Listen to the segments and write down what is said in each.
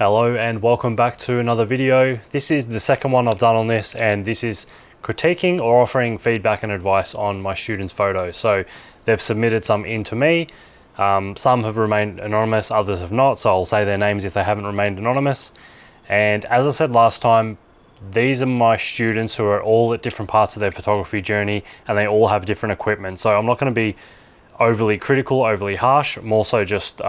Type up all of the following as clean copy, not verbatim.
Hello and welcome back to another video. This is the second one I've done on this, and this is critiquing or offering feedback and advice on my students' photos. So they've submitted some in to me. Some have remained anonymous, others have not, so I'll say their names if they haven't remained anonymous. And as I said last time, these are my students who are all at different parts of their photography journey, and they all have different equipment. So I'm not going to be overly critical, overly harsh, more so just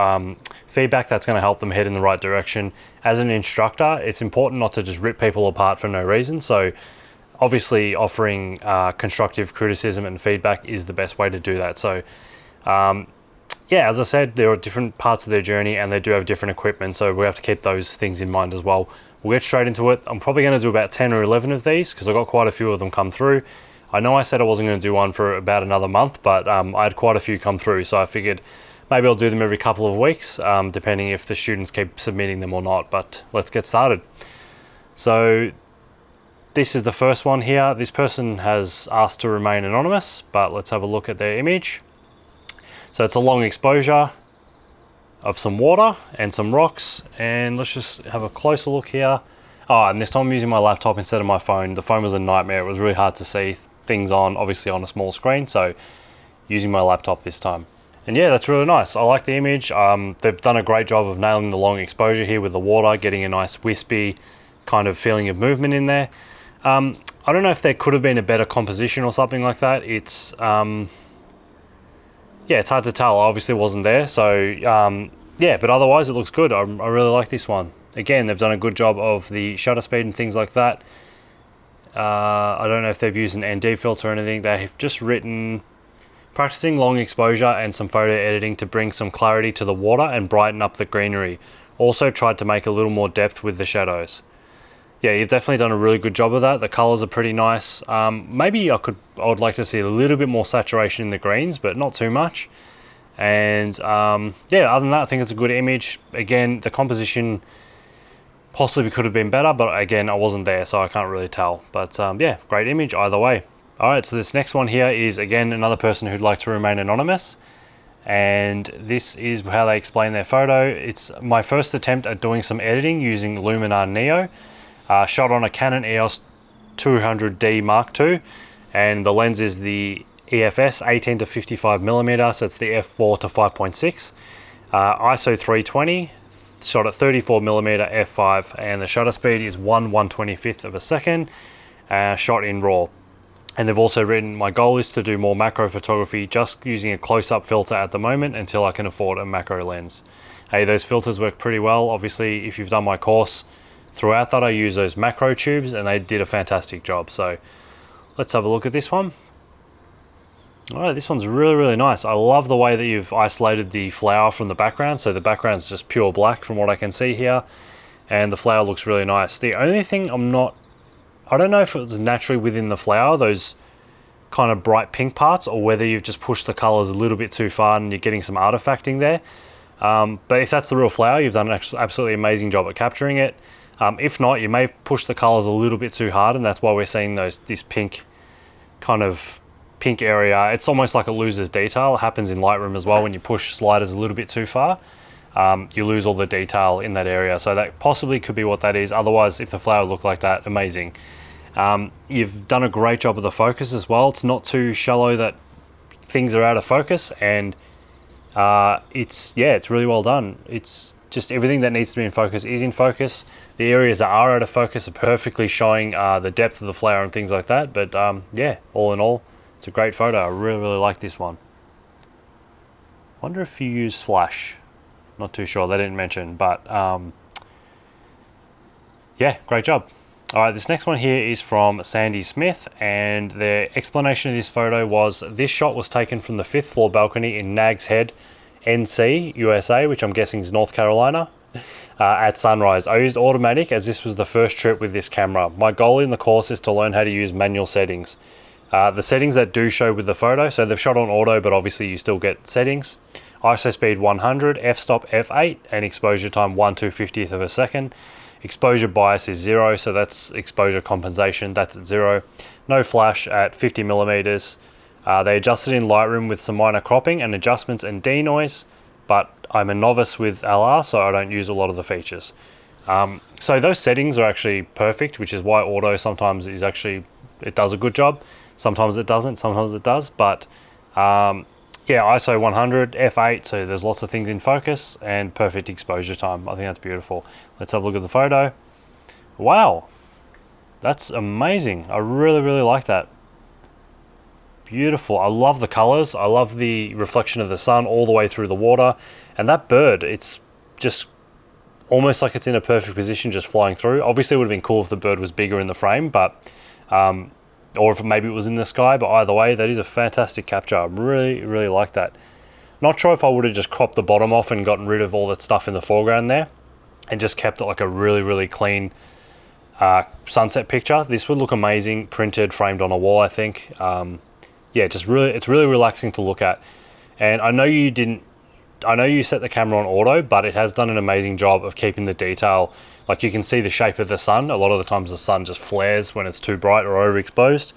feedback that's going to help them head in the right direction. As an instructor, it's important not to just rip people apart for no reason. So obviously offering constructive criticism and feedback is the best way to do that. So yeah, as I said, there are different parts of their journey and they do have different equipment, so we have to keep those things in mind as well. We'll get straight into it. I'm probably going to do about 10 or 11 of these because I've got quite a few of them come through. I know I said I wasn't going to do one for about another month, but I had quite a few come through, so I figured maybe I'll do them every couple of weeks, depending if the students keep submitting them or not. But let's get started. So this is the first one here. This person has asked to remain anonymous, but let's have a look at their image. So it's a long exposure of some water and some rocks, and let's just have a closer look here. Oh, and this time I'm using my laptop instead of my phone. The phone was a nightmare. It was really hard to see things on, obviously on a small screen, so using my laptop this time. And yeah, that's really nice. I like the image. They've done a great job of nailing the long exposure here with the water, getting a nice wispy kind of feeling of movement in there. I don't know if there could have been a better composition or something like that. It's yeah, it's hard to tell. I obviously wasn't there, so yeah, but otherwise it looks good. I really like this one. Again, they've done a good job of the shutter speed and things like that. I don't know if they've used an ND filter or anything. They've just written, practicing long exposure and some photo editing to bring some clarity to the water and brighten up the greenery. Also tried to make a little more depth with the shadows. Yeah, you've definitely done a really good job of that. The colors are pretty nice. Maybe I would like to see a little bit more saturation in the greens, but not too much. And yeah, other than that, I think it's a good image. Again, the composition possibly could have been better, but again, I wasn't there, so I can't really tell. But yeah, great image either way. All right, so this next one here is, again, another person who'd like to remain anonymous. And this is how they explain their photo. It's my first attempt at doing some editing using Luminar Neo. Shot on a Canon EOS 200D Mark II. And the lens is the EFS 18 to 55mm, so it's the f4 to 5.6. ISO 320. Shot at 34mm f5, and the shutter speed is 1/125th of a second, shot in RAW. And they've also written, my goal is to do more macro photography, just using a close-up filter at the moment until I can afford a macro lens. Hey, those filters work pretty well. Obviously, if you've done my course, throughout that I use those macro tubes and they did a fantastic job. So let's have a look at this one. All right, this one's really, really nice. I love the way that you've isolated the flower from the background. So the background's just pure black from what I can see here. And the flower looks really nice. The only thing I don't know if it was naturally within the flower, those kind of bright pink parts, or whether you've just pushed the colors a little bit too far and you're getting some artifacting there. But if that's the real flower, you've done an absolutely amazing job at capturing it. If not, you may have pushed the colors a little bit too hard, and that's why we're seeing this pink kind of pink area. It's almost like it loses detail. It happens in Lightroom as well when you push sliders a little bit too far. You lose all the detail in that area, so that possibly could be what that is. Otherwise, if the flower looked like that, amazing. You've done a great job of the focus as well. It's not too shallow that things are out of focus, and it's really well done. It's just everything that needs to be in focus is in focus. The areas that are out of focus are perfectly showing the depth of the flower and things like that. But yeah, all in all, it's a great photo. I really, really like this one. Wonder if you use flash. Not too sure. They didn't mention, but yeah, great job. All right, this next one here is from Sandy Smith, and their explanation of this photo was, this shot was taken from the 5th floor balcony in Nags Head, NC, USA, which I'm guessing is North Carolina, at sunrise. I used automatic as this was the first trip with this camera. My goal in the course is to learn how to use manual settings. The settings that do show with the photo, so they've shot on auto, but obviously you still get settings. ISO speed 100, f-stop f8, and exposure time 1/250th of a second. Exposure bias is 0, so that's exposure compensation, that's at 0. No flash at 50mm. They adjusted in Lightroom with some minor cropping and adjustments and denoise, but I'm a novice with LR, so I don't use a lot of the features. So those settings are actually perfect, which is why auto sometimes is actually, it does a good job. Sometimes it doesn't, sometimes it does. But yeah, ISO 100, f8, so there's lots of things in focus and perfect exposure time. I think that's beautiful. Let's have a look at the photo. Wow, that's amazing. I really, really like that. Beautiful. I love the colors. I love the reflection of the sun all the way through the water. And that bird, it's just almost like it's in a perfect position just flying through. Obviously it would have been cool if the bird was bigger in the frame, but or if maybe it was in the sky, but either way, that is a fantastic capture. I really, really like that. Not sure if I would have just cropped the bottom off and gotten rid of all that stuff in the foreground there and just kept it like a really, really clean sunset picture. This would look amazing, printed, framed on a wall, I think. Yeah, just really, it's really relaxing to look at. And I know you set the camera on auto, but it has done an amazing job of keeping the detail. Like you can see the shape of the sun. A lot of the times the sun just flares when it's too bright or overexposed.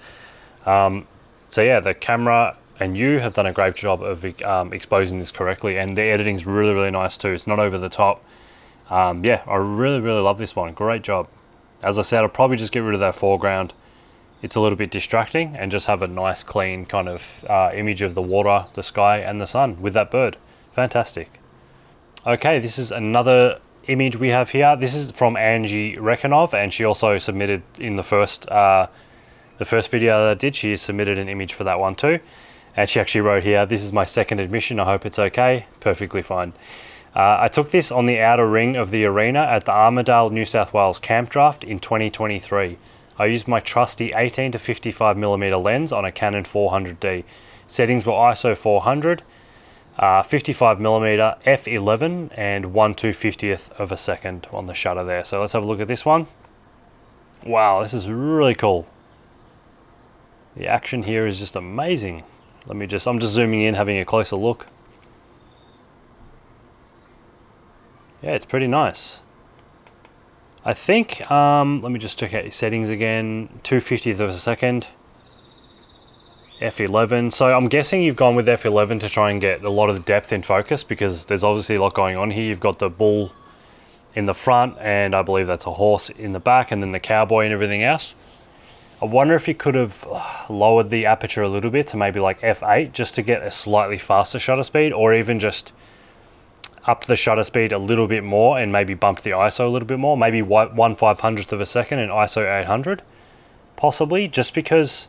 So yeah, the camera and you have done a great job of exposing this correctly, and the editing's really, really nice too. It's not over the top. Yeah, I really, really love this one. Great job. As I said, I'll probably just get rid of that foreground. It's a little bit distracting, and just have a nice clean kind of image of the water, the sky and the sun with that bird. Fantastic. Okay, this is another image we have here. This is from Angie Rekanov, and she also submitted in the first video that I did. She submitted an image for that one too, and she actually wrote here, "This is my second admission. I hope it's okay." Perfectly fine. I took this on the outer ring of the arena at the Armidale, New South Wales camp draft in 2023. I used my trusty 18 to 55mm lens on a Canon 400D. Settings were ISO 400, 55mm f11 and 1/250th of a second on the shutter there. So let's have a look at this one. Wow, this is really cool. The action here is just amazing. I'm just zooming in, having a closer look. Yeah, it's pretty nice. I think, let me just check out your settings again. 2/50th of a second. f11. So I'm guessing you've gone with f11 to try and get a lot of the depth in focus, because there's obviously a lot going on here. You've got the bull in the front, and I believe that's a horse in the back, and then the cowboy and everything else. I wonder if you could have lowered the aperture a little bit to maybe like f8 just to get a slightly faster shutter speed, or even just up the shutter speed a little bit more and maybe bump the ISO a little bit more, maybe 1/500th of a second and ISO 800, possibly, just because,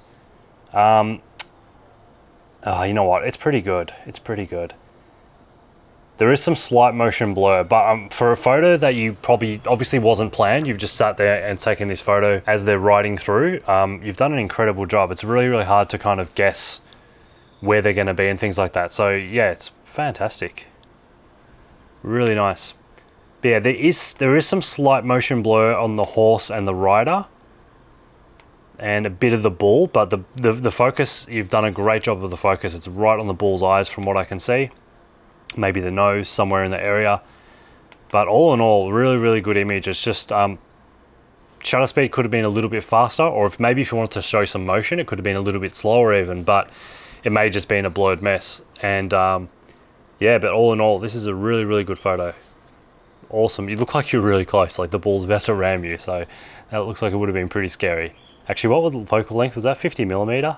you know what, it's pretty good. It's pretty good. There is some slight motion blur, but for a photo that you probably obviously wasn't planned, you've just sat there and taken this photo as they're riding through, you've done an incredible job. It's really, really hard to kind of guess where they're going to be and things like that. So yeah, it's fantastic. Really nice. But yeah, there is some slight motion blur on the horse and the rider and a bit of the bull, but the focus, you've done a great job of the focus. It's right on the bull's eyes from what I can see. Maybe the nose, somewhere in the area. But all in all, really, really good image. It's just shutter speed could have been a little bit faster, or if you wanted to show some motion, it could have been a little bit slower even, but it may have just been a blurred mess. And yeah, but all in all, this is a really, really good photo. Awesome. You look like you're really close, like the bull's about to ram you, so that looks like it would have been pretty scary. Actually, what was the focal length? Was that 50mm?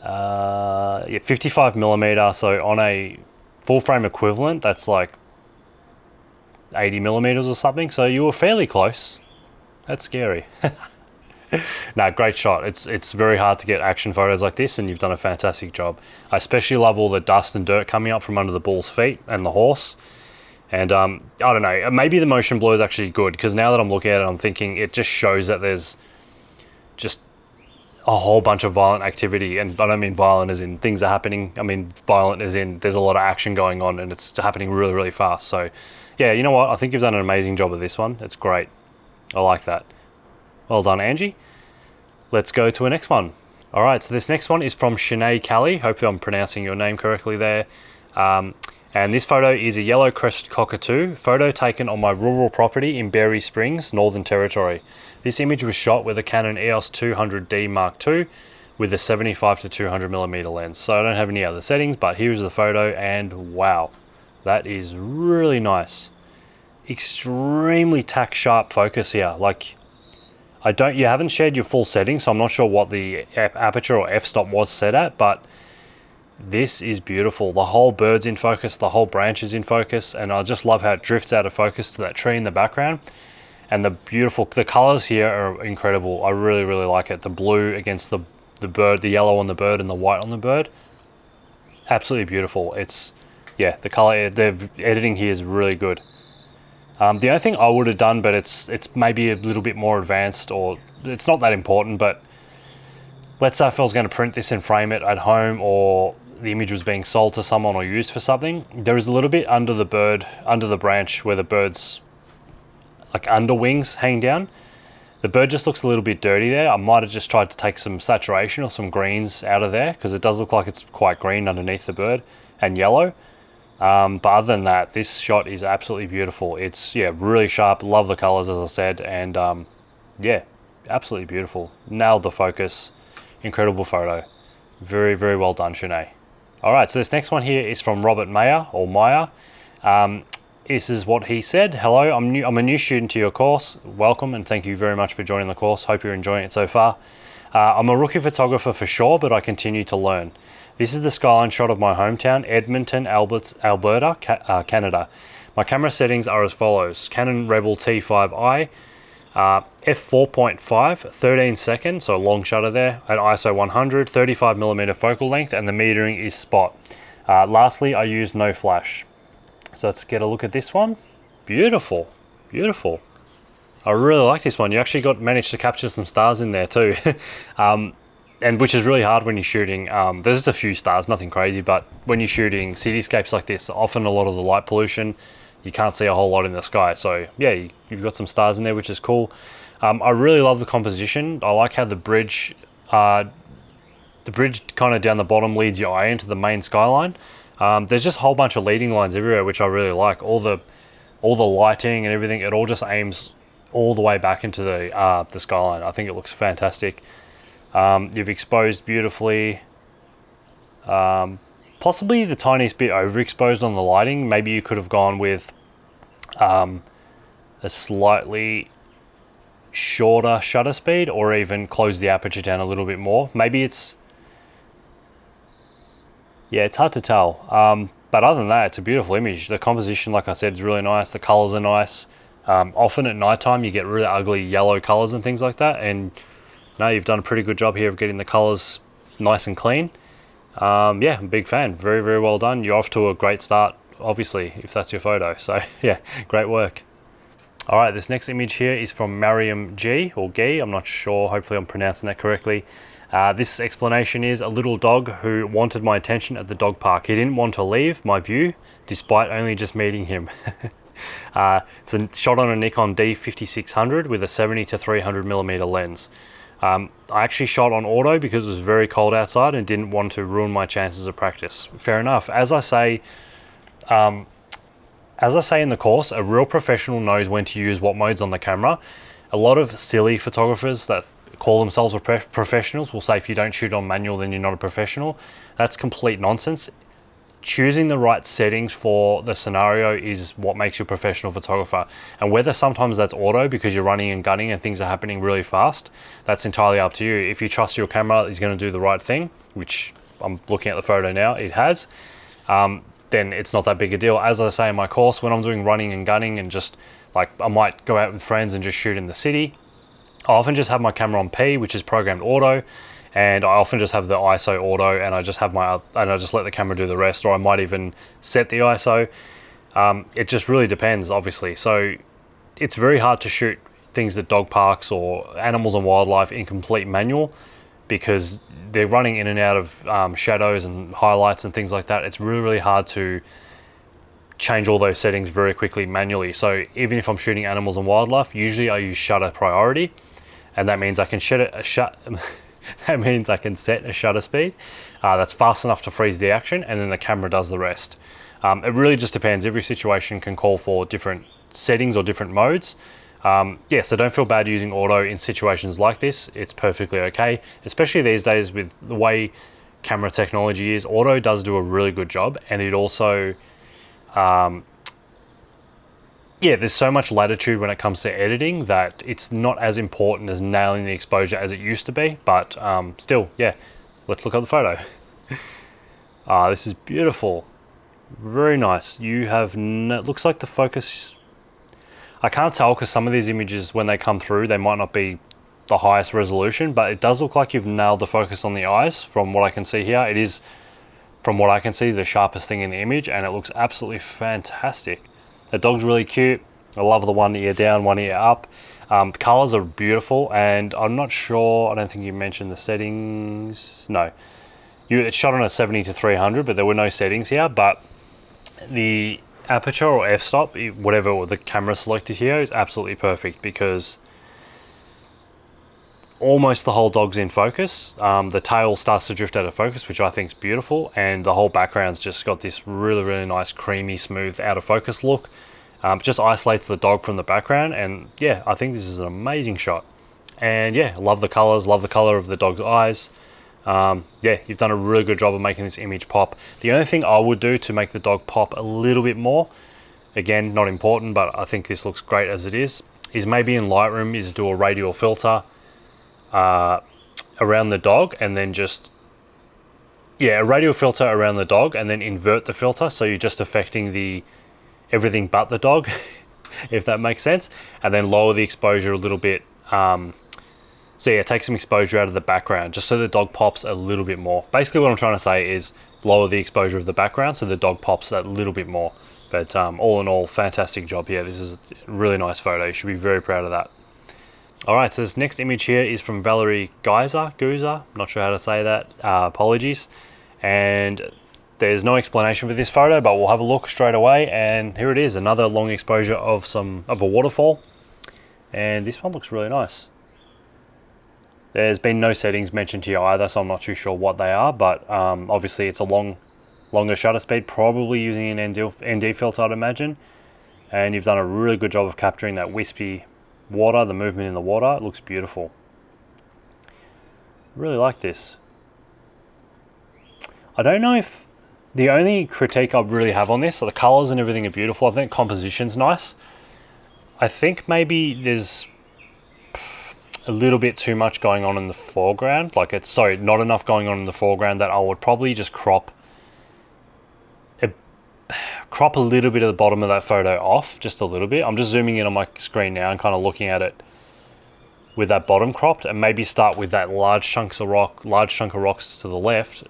Yeah, 55mm, so on a full frame equivalent, that's like 80mm or something, so you were fairly close. That's scary. No, great shot. It's very hard to get action photos like this, and you've done a fantastic job. I especially love all the dust and dirt coming up from under the bull's feet and the horse. And I don't know, maybe the motion blur is actually good, because now that I'm looking at it, I'm thinking it just shows that there's just a whole bunch of violent activity. And I don't mean violent as in things are happening. I mean violent as in there's a lot of action going on, and it's happening really, really fast. So yeah, you know what? I think you've done an amazing job of this one. It's great. I like that. Well done, Angie. Let's go to the next one. All right, so this next one is from Sinead Kelly. Hopefully I'm pronouncing your name correctly there. And this photo is a yellow crested cockatoo, photo taken on my rural property in Berry Springs, Northern Territory. This image was shot with a Canon EOS 200D Mark II with a 75 to 200mm lens. So I don't have any other settings, but here's the photo, and wow, that is really nice. extremely tack sharp focus here. Like, you haven't shared your full settings, so I'm not sure what the aperture or f-stop was set at, but this is beautiful. The whole bird's in focus, the whole branch is in focus, and I just love how it drifts out of focus to that tree in the background. And the colors here are incredible. I really, really like it. The blue against the bird, the yellow on the bird and the white on the bird. Absolutely beautiful. Yeah, the color, the editing here is really good. The only thing I would have done, but it's maybe a little bit more advanced, or it's not that important, but let's say if I was going to print this and frame it at home, or the image was being sold to someone or used for something, there is a little bit under the bird, under the branch where the bird's like under wings hang down. The bird just looks a little bit dirty there. I might have just tried to take some saturation or some greens out of there, because it does look like it's quite green underneath the bird and yellow. But other than that, this shot is absolutely beautiful. It's, yeah, really sharp. Love the colors, as I said, and yeah, absolutely beautiful. Nailed the focus. Incredible photo. Very, very well done, Shanae. All right, so this next one here is from Robert Mayer, or Meyer. This is what he said. Hello, I'm a new student to your course. Welcome, and thank you very much for joining the course. Hope you're enjoying it so far. I'm a rookie photographer for sure, but I continue to learn. This is the skyline shot of my hometown, Edmonton, Alberta, Canada. My camera settings are as follows. Canon Rebel T5i, f4.5, 13 seconds, so a long shutter there, at ISO 100, 35mm focal length, and the metering is spot. Lastly, I use no flash. So let's get a look at this one. Beautiful, beautiful. I really like this one. You actually managed to capture some stars in there too. And which is really hard when you're shooting. There's just a few stars, nothing crazy, but when you're shooting cityscapes like this, often a lot of the light pollution, you can't see a whole lot in the sky. So yeah, you've got some stars in there, which is cool. I really love the composition. I like how the bridge kind of down the bottom leads your eye into the main skyline. There's just a whole bunch of leading lines everywhere, which I really like. All the lighting and everything, it all just aims all the way back into the skyline. I think it looks fantastic. You've exposed beautifully. Possibly the tiniest bit overexposed on the lighting. Maybe you could have gone with a slightly shorter shutter speed, or even close the aperture down a little bit more. Maybe it's hard to tell. But other than that, it's a beautiful image. The composition, like I said, is really nice. The colors are nice. Often at nighttime, you get really ugly yellow colors and things like that. And no, you've done a pretty good job here of getting the colors nice and clean. Yeah, I'm a big fan. Very, very well done. You're off to a great start, obviously, if that's your photo. So yeah, great work. All right, this next image here is from Mariam G, or Gee. I'm not sure. Hopefully I'm pronouncing that correctly. This explanation is a little dog who wanted my attention at the dog park. He didn't want to leave my view, despite only just meeting him. It's a shot on a Nikon D5600 with a 70 to 300mm lens. I actually shot on auto because it was very cold outside and didn't want to ruin my chances of practice. Fair enough. As I say in the course, a real professional knows when to use what modes on the camera. A lot of silly photographers that call themselves professionals will say if you don't shoot on manual then you're not a professional. That's complete nonsense. Choosing the right settings for the scenario is what makes you a professional photographer. And whether sometimes that's auto because you're running and gunning and things are happening really fast, that's entirely up to you. If you trust your camera is going to do the right thing, which I'm looking at the photo now, it has, then it's not that big a deal. As I say in my course, when I'm doing running and gunning and just like I might go out with friends and just shoot in the city, I often just have my camera on P, which is programmed auto, and I often just have the ISO auto, and I just let the camera do the rest, or I might even set the ISO. It just really depends, obviously. So it's very hard to shoot things at dog parks or animals and wildlife in complete manual because they're running in and out of shadows and highlights and things like that. It's really, really hard to change all those settings very quickly manually. So even if I'm shooting animals and wildlife, usually I use shutter priority, and that means I can that means I can set a shutter speed that's fast enough to freeze the action, and then the camera does the rest. It really just depends. Every situation can call for different settings or different modes. Yeah, so don't feel bad using auto in situations like this. It's perfectly okay, especially these days with the way camera technology is. Auto does do a really good job, and it also yeah, there's so much latitude when it comes to editing that it's not as important as nailing the exposure as it used to be. But still, yeah, let's look at the photo. This is beautiful. Very nice. You have, it looks like the focus, I can't tell because some of these images when they come through, they might not be the highest resolution, but it does look like you've nailed the focus on the eyes from what I can see here. It is, from what I can see, the sharpest thing in the image, and it looks absolutely fantastic. The dog's really cute. I love the one ear down, one ear up. The colors are beautiful, and I'm not sure, I don't think you mentioned the settings. No, it's shot on a 70 to 300, but there were no settings here. But the aperture or f-stop, whatever the camera selected here, is absolutely perfect because almost the whole dog's in focus. The tail starts to drift out of focus, which I think is beautiful, and the whole background's just got this really, really nice, creamy, smooth, out of focus look. Just isolates the dog from the background, and yeah, I think this is an amazing shot. And yeah, love the colors, love the color of the dog's eyes. Yeah, you've done a really good job of making this image pop. The only thing I would do to make the dog pop a little bit more, again, not important, but I think this looks great as it is maybe in Lightroom is do a radial filter around the dog, and then just, yeah, a radial filter around the dog, and then invert the filter so you're just affecting the everything but the dog, if that makes sense, and then lower the exposure a little bit. So yeah, take some exposure out of the background just so the dog pops a little bit more. Basically what I'm trying to say is lower the exposure of the background so the dog pops a little bit more. But all in all, fantastic job here. This is a really nice photo. You should be very proud of that. Alright, so this next image here is from Valerie Geyser, not sure how to say that, apologies. And there's no explanation for this photo, but we'll have a look straight away. And here it is, another long exposure of a waterfall. And this one looks really nice. There's been no settings mentioned here either, so I'm not too sure what they are, but obviously it's a longer shutter speed, probably using an ND filter, I'd imagine. And you've done a really good job of capturing that wispy water, the movement in the water. It looks beautiful. Really like this. I don't know if the only critique I really have on this, so the colors and everything are beautiful. I think composition's nice. I think maybe there's a little bit too much going on in the foreground. Like not enough going on in the foreground, that I would probably just crop a little bit of the bottom of that photo off, just a little bit. I'm just zooming in on my screen now and kind of looking at it with that bottom cropped, and maybe start with that large chunk of rocks to the left.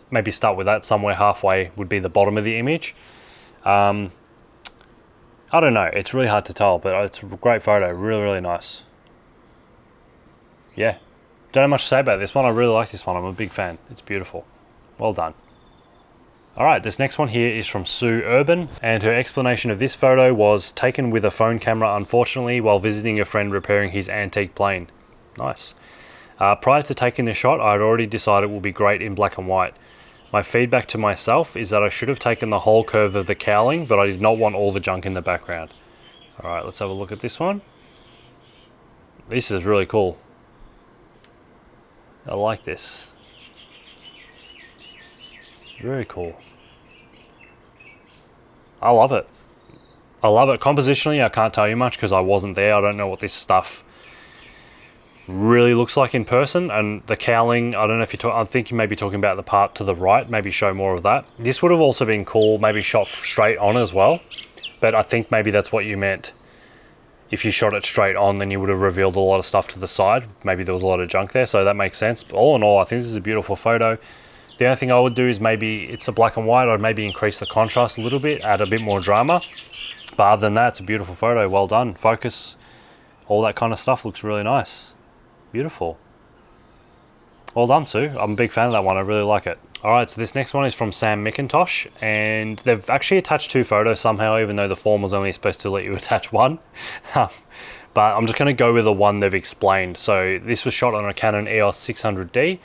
Maybe start with that somewhere halfway would be the bottom of the image. I don't know, it's really hard to tell, but it's a great photo, really, really nice. Yeah, don't have much to say about this one. I really like this one. I'm a big fan. It's beautiful. Well done. Alright, this next one here is from Sue Urban, and her explanation of this photo was taken with a phone camera, unfortunately, while visiting a friend repairing his antique plane. Nice. Prior to taking the shot, I had already decided it will be great in black and white. My feedback to myself is that I should have taken the whole curve of the cowling, but I did not want all the junk in the background. Alright, let's have a look at this one. This is really cool. I like this. Very cool. I love it. I love it. Compositionally, I can't tell you much because I wasn't there. I don't know what this stuff really looks like in person. And the cowling, I don't know if you're I think you may be talking about the part to the right. Maybe show more of that. This would have also been cool, maybe shot straight on as well. But I think maybe that's what you meant. If you shot it straight on, then you would have revealed a lot of stuff to the side. Maybe there was a lot of junk there, so that makes sense. But all in all, I think this is a beautiful photo. The only thing I would do is maybe it's a black and white. I'd maybe increase the contrast a little bit, add a bit more drama. But other than that, it's a beautiful photo. Well done. Focus, all that kind of stuff looks really nice. Beautiful. Well done, Sue. I'm a big fan of that one. I really like it. Alright, so this next one is from Sam McIntosh, and they've actually attached two photos somehow, even though the form was only supposed to let you attach one. But I'm just going to go with the one they've explained. So this was shot on a Canon EOS 600D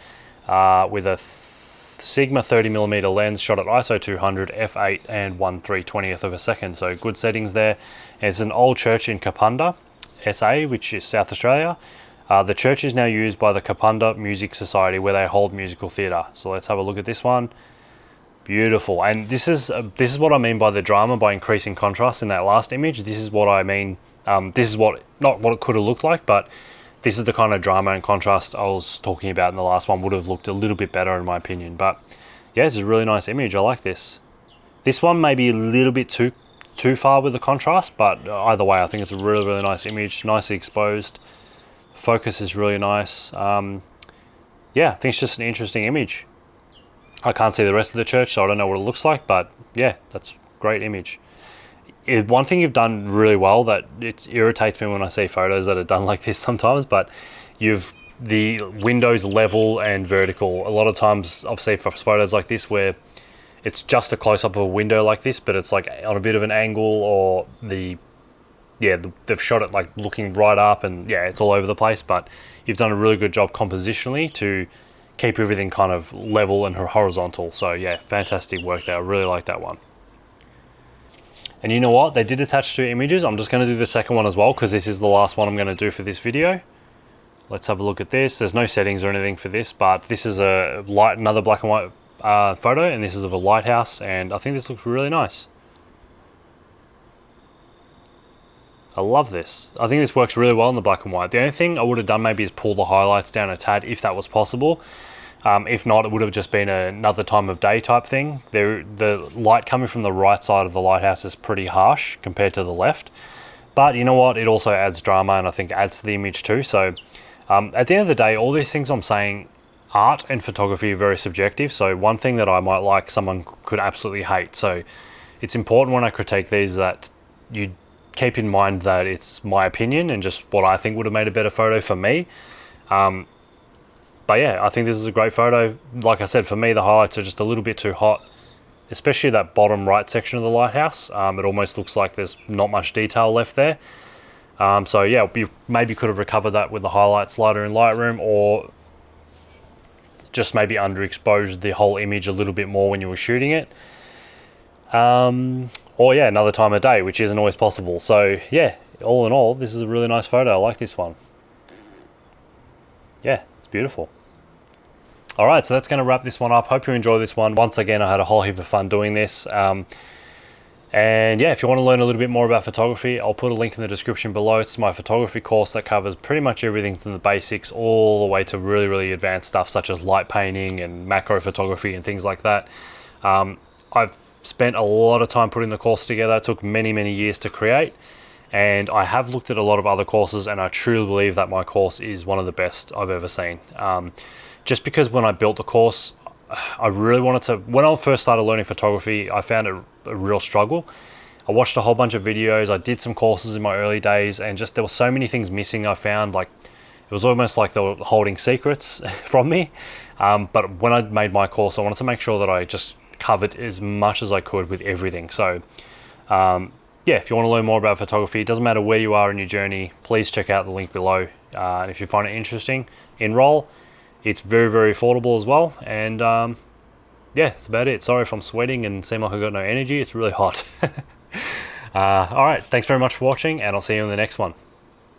with a Sigma 30mm lens, shot at ISO 200, f8 and 1/320th of a second. So good settings there. And it's an old church in Kapunda, SA, which is South Australia. The church is now used by the Kapunda Music Society, where they hold musical theatre. So let's have a look at this one. Beautiful. And this is what I mean by the drama, by increasing contrast in that last image. This is what I mean. This is what, not what it could have looked like, but this is the kind of drama and contrast I was talking about in the last one. Would have looked a little bit better in my opinion. But yeah, this is a really nice image. I like this. This one may be a little bit too far with the contrast, but either way, I think it's a really, really nice image, nicely exposed. Focus is really nice. Yeah, I think it's just an interesting image. I can't see the rest of the church, so I don't know what it looks like, but yeah, that's a great image. One thing you've done really well that it irritates me when I see photos that are done like this sometimes, but the windows level and vertical. A lot of times I've seen photos like this where it's just a close-up of a window like this, but it's like on a bit of an angle, or they've shot it like looking right up, and yeah, it's all over the place. But you've done a really good job compositionally to keep everything kind of level and horizontal. So yeah, fantastic work there. I really like that one. And you know what? They did attach 2 images. I'm just going to do the second one as well, because this is the last one I'm going to do for this video. Let's have a look at this. There's no settings or anything for this, but this is another black and white photo, and this is of a lighthouse, and I think this looks really nice. I love this. I think this works really well in the black and white. The only thing I would have done maybe is pull the highlights down a tad if that was possible. If not, it would have just been another time of day type thing. The light coming from the right side of the lighthouse is pretty harsh compared to the left. But you know what? It also adds drama, and I think adds to the image too. So at the end of the day, all these things I'm saying, art and photography are very subjective. So one thing that I might like, someone could absolutely hate. So it's important when I critique these that you keep in mind that it's my opinion and just what I think would have made a better photo for me. But yeah, I think this is a great photo. Like I said, for me, the highlights are just a little bit too hot, especially that bottom right section of the lighthouse. It almost looks like there's not much detail left there. So yeah, you maybe could have recovered that with the highlight slider in Lightroom, or just maybe underexposed the whole image a little bit more when you were shooting it. Or yeah, another time of day, which isn't always possible. So yeah, all in all, this is a really nice photo. I like this one. Yeah, it's beautiful. All right, so that's going to wrap this one up. Hope you enjoyed this one. Once again, I had a whole heap of fun doing this. And yeah, if you want to learn a little bit more about photography, I'll put a link in the description below. It's my photography course that covers pretty much everything from the basics all the way to really, really advanced stuff such as light painting and macro photography and things like that. I've spent a lot of time putting the course together. It took many, many years to create. And I have looked at a lot of other courses, and I truly believe that my course is one of the best I've ever seen. Just because when I built the course, I really wanted to, when I first started learning photography, I found it a real struggle. I watched a whole bunch of videos, I did some courses in my early days, and just there were so many things missing. I found like, it was almost like they were holding secrets from me. But when I made my course, I wanted to make sure that I just covered as much as I could with everything. So yeah, if you want to learn more about photography, it doesn't matter where you are in your journey, please check out the link below. And if you find it interesting, enroll. It's very, very affordable as well. And yeah, that's about it. Sorry if I'm sweating and seem like I've got no energy. It's really hot. All right, thanks very much for watching, and I'll see you in the next one.